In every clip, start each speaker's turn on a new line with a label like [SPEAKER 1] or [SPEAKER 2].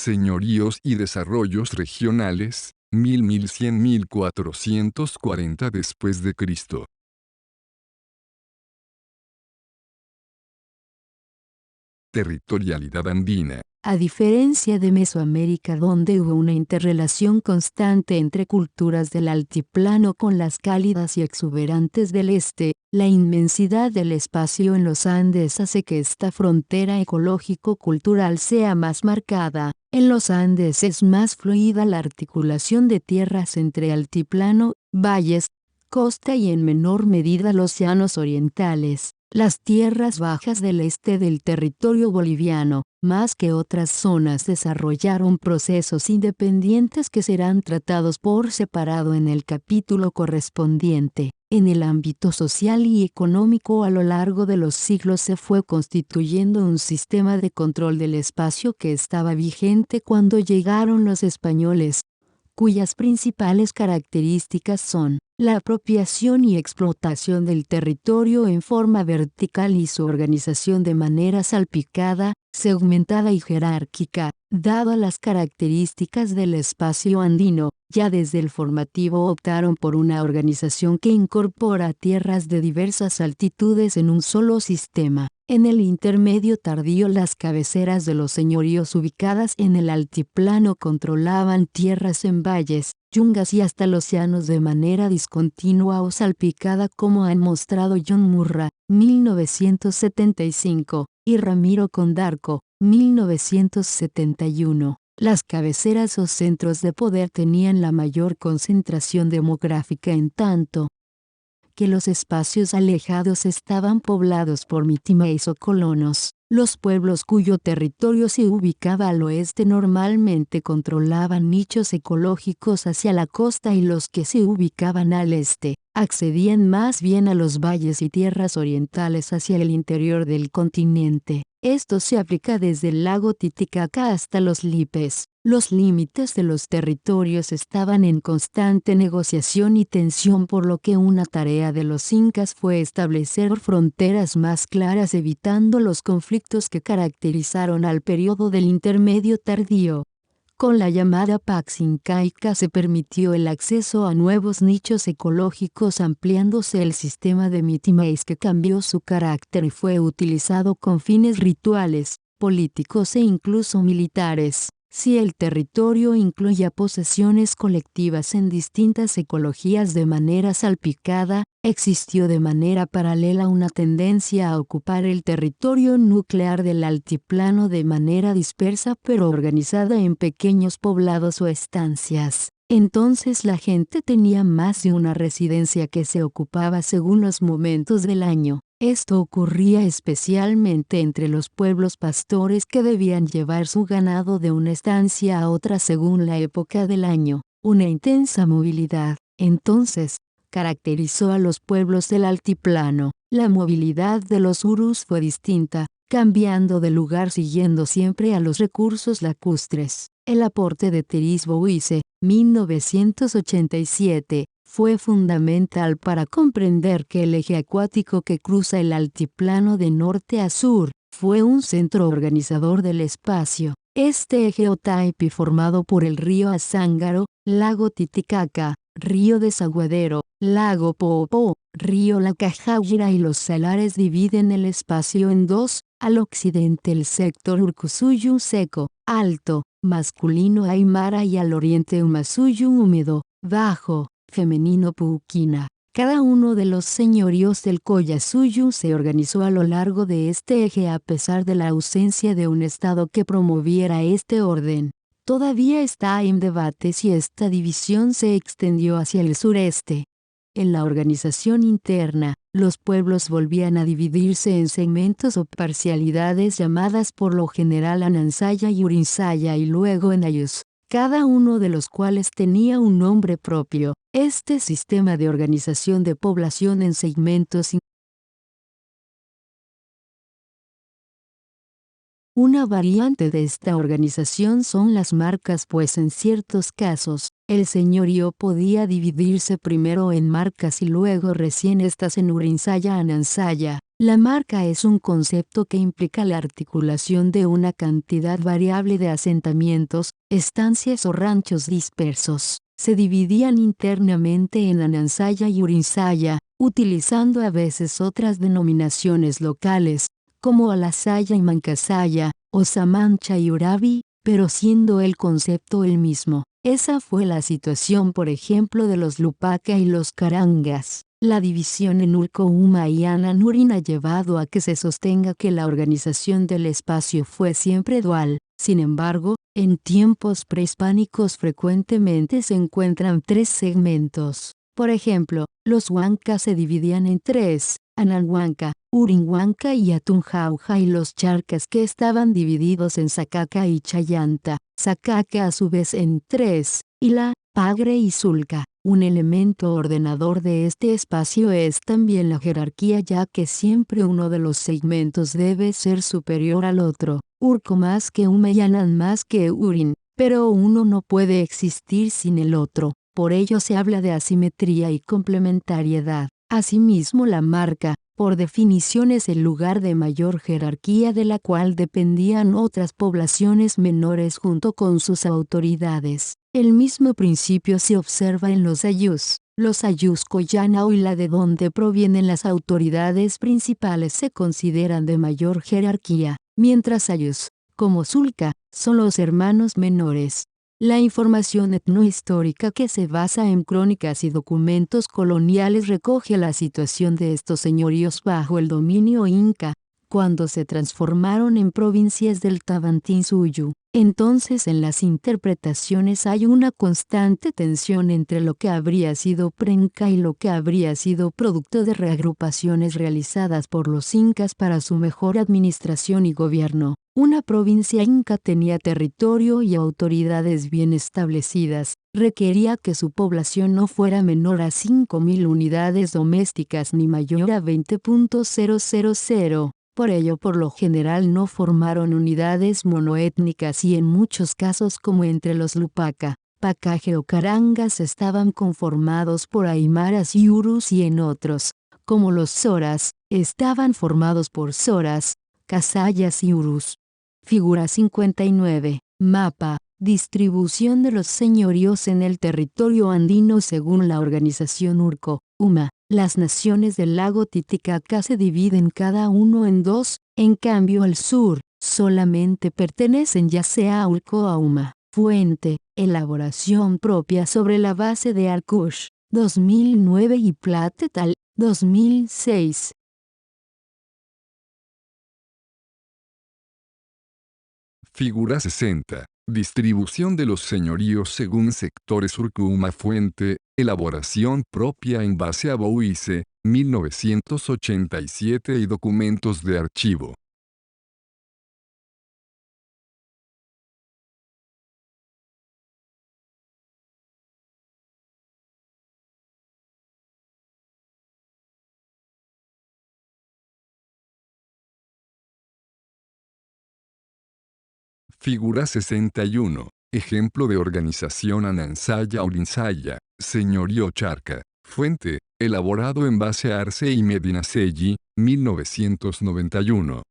[SPEAKER 1] Señoríos y desarrollos regionales, 1100-1440 después de Cristo. Territorialidad andina.
[SPEAKER 2] A diferencia de Mesoamérica, donde hubo una interrelación constante entre culturas del altiplano con las cálidas y exuberantes del este, la inmensidad del espacio en los Andes hace que esta frontera ecológico-cultural sea más marcada. En los Andes es más fluida la articulación de tierras entre altiplano, valles, costa y en menor medida los llanos orientales. Las tierras bajas del este del territorio boliviano, más que otras zonas, desarrollaron procesos independientes que serán tratados por separado en el capítulo correspondiente. En el ámbito social y económico, a lo largo de los siglos se fue constituyendo un sistema de control del espacio que estaba vigente cuando llegaron los españoles, cuyas principales características son la apropiación y explotación del territorio en forma vertical y su organización de manera salpicada, segmentada y jerárquica. Dadas las características del espacio andino, ya desde el formativo optaron por una organización que incorpora tierras de diversas altitudes en un solo sistema. En el intermedio tardío, las cabeceras de los señoríos ubicadas en el altiplano controlaban tierras en valles, yungas y hasta los llanos de manera discontinua o salpicada, como han mostrado John Murra, 1975, y Ramiro Condarco, 1971. Las cabeceras o centros de poder tenían la mayor concentración demográfica, en tanto que los espacios alejados estaban poblados por mitimaes o colonos. Los pueblos cuyo territorio se ubicaba al oeste normalmente controlaban nichos ecológicos hacia la costa, y los que se ubicaban al este accedían más bien a los valles y tierras orientales hacia el interior del continente. Esto se aplica desde el lago Titicaca hasta los Lipes. Los límites de los territorios estaban en constante negociación y tensión, por lo que una tarea de los incas fue establecer fronteras más claras, evitando los conflictos que caracterizaron al periodo del Intermedio Tardío. Con la llamada Pax Incaica se permitió el acceso a nuevos nichos ecológicos, ampliándose el sistema de mitimaes, que cambió su carácter y fue utilizado con fines rituales, políticos e incluso militares. Si el territorio incluía posesiones colectivas en distintas ecologías de manera salpicada, existió de manera paralela una tendencia a ocupar el territorio nuclear del altiplano de manera dispersa pero organizada en pequeños poblados o estancias. Entonces la gente tenía más de una residencia que se ocupaba según los momentos del año. Esto ocurría especialmente entre los pueblos pastores, que debían llevar su ganado de una estancia a otra según la época del año. Una intensa movilidad, entonces, caracterizó a los pueblos del altiplano. La movilidad de los urus fue distinta, cambiando de lugar siguiendo siempre a los recursos lacustres. El aporte de Teris Bouisse, 1987, fue fundamental para comprender que el eje acuático que cruza el altiplano de norte a sur fue un centro organizador del espacio. Este eje Otaipi, formado por el río Azángaro, lago Titicaca, río Desaguadero, lago Poopó, río Lacajaira y los salares, dividen el espacio en dos: al occidente el sector Urcusuyu seco, alto, masculino aymara, y al oriente Umasuyu húmedo, bajo, femenino Puquina. Cada uno de los señoríos del Collasuyu se organizó a lo largo de este eje a pesar de la ausencia de un estado que promoviera este orden. Todavía está en debate si esta división se extendió hacia el sureste. En la organización interna, los pueblos volvían a dividirse en segmentos o parcialidades llamadas por lo general Anansaya y Urinsaya, y luego en Ayus, cada uno de los cuales tenía un nombre propio. Este sistema de organización de población en segmentos Una variante de esta organización son las marcas, pues en ciertos casos, el señorío podía dividirse primero en marcas y luego recién estas en Urinsaya Anansaya. La marca es un concepto que implica la articulación de una cantidad variable de asentamientos, estancias o ranchos dispersos. Se dividían internamente en Anansaya y Urinsaya, utilizando a veces otras denominaciones locales, como Alasaya y Mancasaya, o Samancha y Urabi, pero siendo el concepto el mismo. Esa fue la situación, por ejemplo, de los Lupaca y los Carangas. La división en Ulco, Uma y Ananurin ha llevado a que se sostenga que la organización del espacio fue siempre dual. Sin embargo, en tiempos prehispánicos frecuentemente se encuentran tres segmentos. Por ejemplo, los Huancas se dividían en tres: Ananhuanca, Urinhuanca y Atunjauja, y los Charcas, que estaban divididos en Zacaca y Chayanta, Zacaca a su vez en tres, y la Pagre y Sulca. Un elemento ordenador de este espacio es también la jerarquía, ya que siempre uno de los segmentos debe ser superior al otro. Urco más que Uma y Anan más que Urin, pero uno no puede existir sin el otro. Por ello se habla de asimetría y complementariedad. Asimismo, la marca, por definición, es el lugar de mayor jerarquía de la cual dependían otras poblaciones menores junto con sus autoridades. El mismo principio se observa en los ayllus. Los ayllus Coyanauila, de donde provienen las autoridades principales, se consideran de mayor jerarquía, mientras ayllus, como Sulca, son los hermanos menores. La información etnohistórica, que se basa en crónicas y documentos coloniales, recoge la situación de estos señoríos bajo el dominio inca, cuando se transformaron en provincias del Tavantinsuyo. Entonces, en las interpretaciones hay una constante tensión entre lo que habría sido pre-inca y lo que habría sido producto de reagrupaciones realizadas por los incas para su mejor administración y gobierno. Una provincia inca tenía territorio y autoridades bien establecidas, requería que su población no fuera menor a 5.000 unidades domésticas ni mayor a 20.000. Por ello, por lo general no formaron unidades monoétnicas, y en muchos casos, como entre los Lupaca, Pacaje o Carangas, estaban conformados por Aymaras y Urus, y en otros, como los Soras, estaban formados por Soras, Casayas y Urus. Figura 59. Mapa. Distribución de los señoríos en el territorio andino según la organización Urco, Uma. Las naciones del lago Titicaca se dividen cada uno en dos, en cambio al sur, solamente pertenecen ya sea a Urco o a Uma. Fuente. Elaboración propia sobre la base de Arkush, 2009, y Plate et al. 2006.
[SPEAKER 1] Figura 60. Distribución de los señoríos según sectores Urco-Uma. Fuente. Elaboración propia en base a Boise, 1987, y documentos de archivo. Figura 61. Ejemplo de organización Anansaya Urinsaya, señorío Charca. Fuente. Elaborado en base a Arce y Medinaceli, 1991.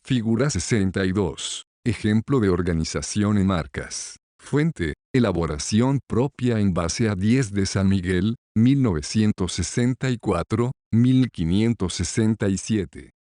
[SPEAKER 1] Figura 62. Ejemplo de organización en marcas. Fuente. Elaboración propia en base a 10 de San Miguel, 1964, 1567.